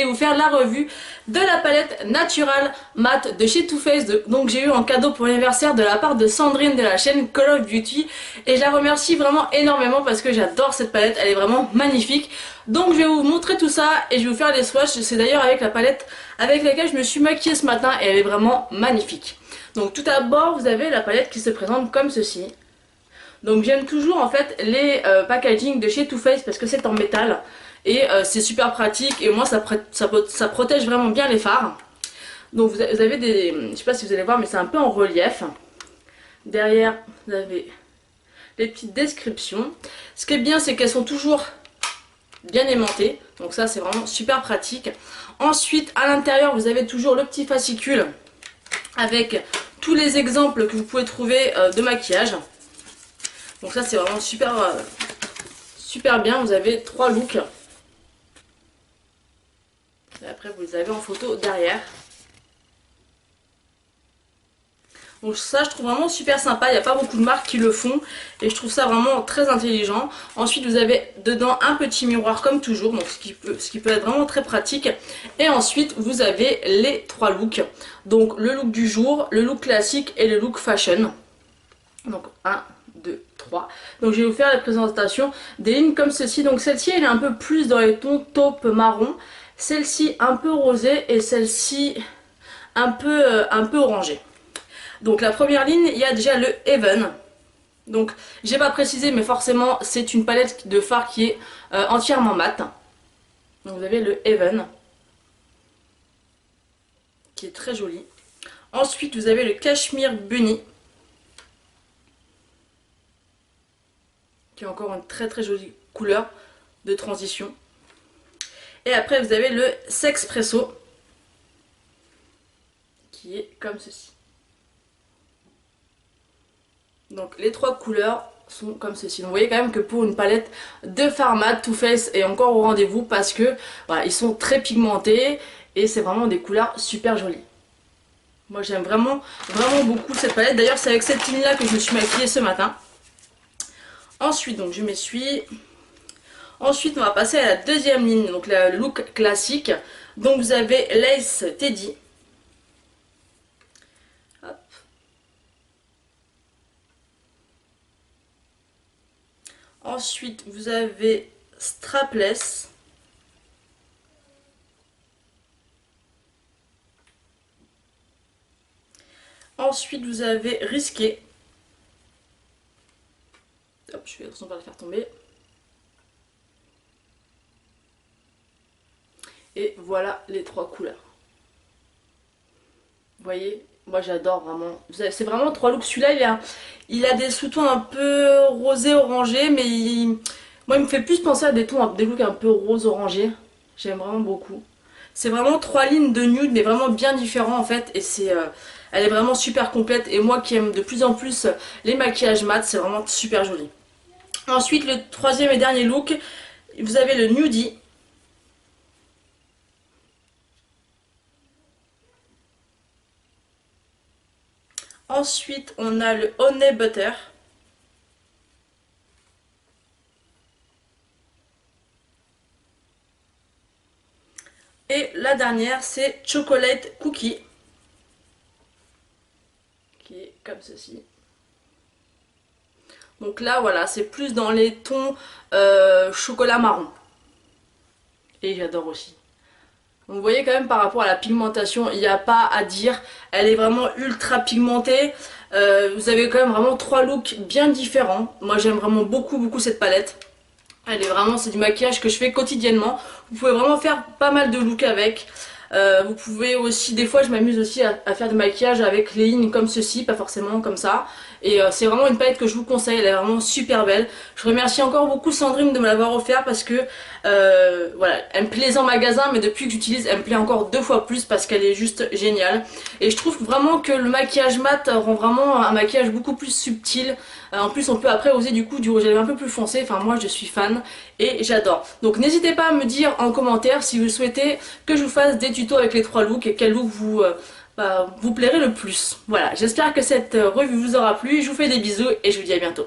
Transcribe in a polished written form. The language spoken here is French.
et vous faire la revue de la palette Natural Matte de chez Too Faced. Donc j'ai eu en cadeau pour l'anniversaire de la part de Sandrine de la chaîne Call of Beauty et je la remercie vraiment énormément parce que j'adore cette palette, elle est vraiment magnifique. Donc je vais vous montrer tout ça et je vais vous faire des swatchs. C'est d'ailleurs avec la palette avec laquelle je me suis maquillée ce matin et elle est vraiment magnifique. Donc tout d'abord vous avez la palette qui se présente comme ceci. Donc j'aime toujours en fait les packaging de chez Too Faced parce que c'est en métal et c'est super pratique et moi ça protège vraiment bien les fards. Donc vous avez des, je sais pas si vous allez voir mais c'est un peu en relief. Derrière vous avez les petites descriptions. Ce qui est bien c'est qu'elles sont toujours bien aimantées, donc ça c'est vraiment super pratique. Ensuite à l'intérieur vous avez toujours le petit fascicule avec tous les exemples que vous pouvez trouver de maquillage. Donc ça c'est vraiment super, super bien. Vous avez 3 looks. Et après vous les avez en photo derrière. Donc ça je trouve vraiment super sympa. Il n'y a pas beaucoup de marques qui le font. Et je trouve ça vraiment très intelligent. Ensuite vous avez dedans un petit miroir comme toujours. Donc ce qui peut être vraiment très pratique. Et ensuite vous avez les 3 looks. Donc le look du jour, le look classique et le look fashion. Donc 1, 2, 3. Donc je vais vous faire la présentation des lignes comme ceci. Donc celle-ci elle est un peu plus dans les tons taupe marron. Celle-ci un peu rosée et celle-ci un peu orangée. Donc la première ligne il y a déjà le Heaven. Donc j'ai pas précisé mais forcément c'est une palette de fard qui est entièrement mat. Donc vous avez le Heaven qui est très joli. Ensuite vous avez le Cashmere Bunny qui est encore une très jolie couleur de transition. Et après vous avez le Sexpresso qui est comme ceci. Donc les 3 couleurs sont comme ceci. Donc vous voyez quand même que pour une palette de fard mat, Too Faced est encore au rendez-vous parce que voilà, ils sont très pigmentés et c'est vraiment des couleurs super jolies. Moi j'aime vraiment beaucoup cette palette. D'ailleurs c'est avec cette ligne là que je me suis maquillée ce matin. Ensuite donc je m'essuie. Ensuite on va passer à la deuxième ligne, donc le look classique. Donc vous avez Lace Teddy. Hop. Ensuite vous avez Strapless. Ensuite vous avez Risqué. Hop, je fais attention de ne pas la faire tomber. Et voilà les 3 couleurs. Vous voyez, moi j'adore vraiment. C'est vraiment 3 looks. Celui-là il a des sous-tons un peu rosé orangé, mais moi il me fait plus penser à des looks un peu rose orangé. J'aime vraiment beaucoup. C'est vraiment 3 lignes de nude mais vraiment bien différents en fait. Et elle est vraiment super complète. Et moi qui aime de plus en plus les maquillages mat, c'est vraiment super joli. Ensuite le troisième et dernier look, vous avez le Nudie. Ensuite on a le Honey Butter. Et la dernière c'est Chocolate Cookie. Qui est comme ceci. Donc là voilà c'est plus dans les tons chocolat marron. Et j'adore aussi. Donc vous voyez quand même par rapport à la pigmentation, il n'y a pas à dire. Elle est vraiment ultra pigmentée. Vous avez quand même vraiment 3 looks bien différents. Moi j'aime vraiment beaucoup cette palette. Elle est vraiment, c'est du maquillage que je fais quotidiennement. Vous pouvez vraiment faire pas mal de looks avec. Vous pouvez aussi, des fois je m'amuse aussi à faire du maquillage avec les lignes comme ceci, pas forcément comme ça. Et c'est vraiment une palette que je vous conseille, elle est vraiment super belle. Je remercie encore beaucoup Sandrine de me l'avoir offert parce que voilà, elle me plaisait en magasin mais depuis que j'utilise elle me plaît encore 2 fois plus parce qu'elle est juste géniale. Et je trouve vraiment que le maquillage mat rend vraiment un maquillage beaucoup plus subtil. En plus on peut après oser du coup du rouge à lèvres un peu plus foncé, enfin moi je suis fan et j'adore. Donc n'hésitez pas à me dire en commentaire si vous souhaitez que je vous fasse des tutos avec les 3 looks et quel look vous plairait le plus. Voilà, j'espère que cette revue vous aura plu, je vous fais des bisous et je vous dis à bientôt.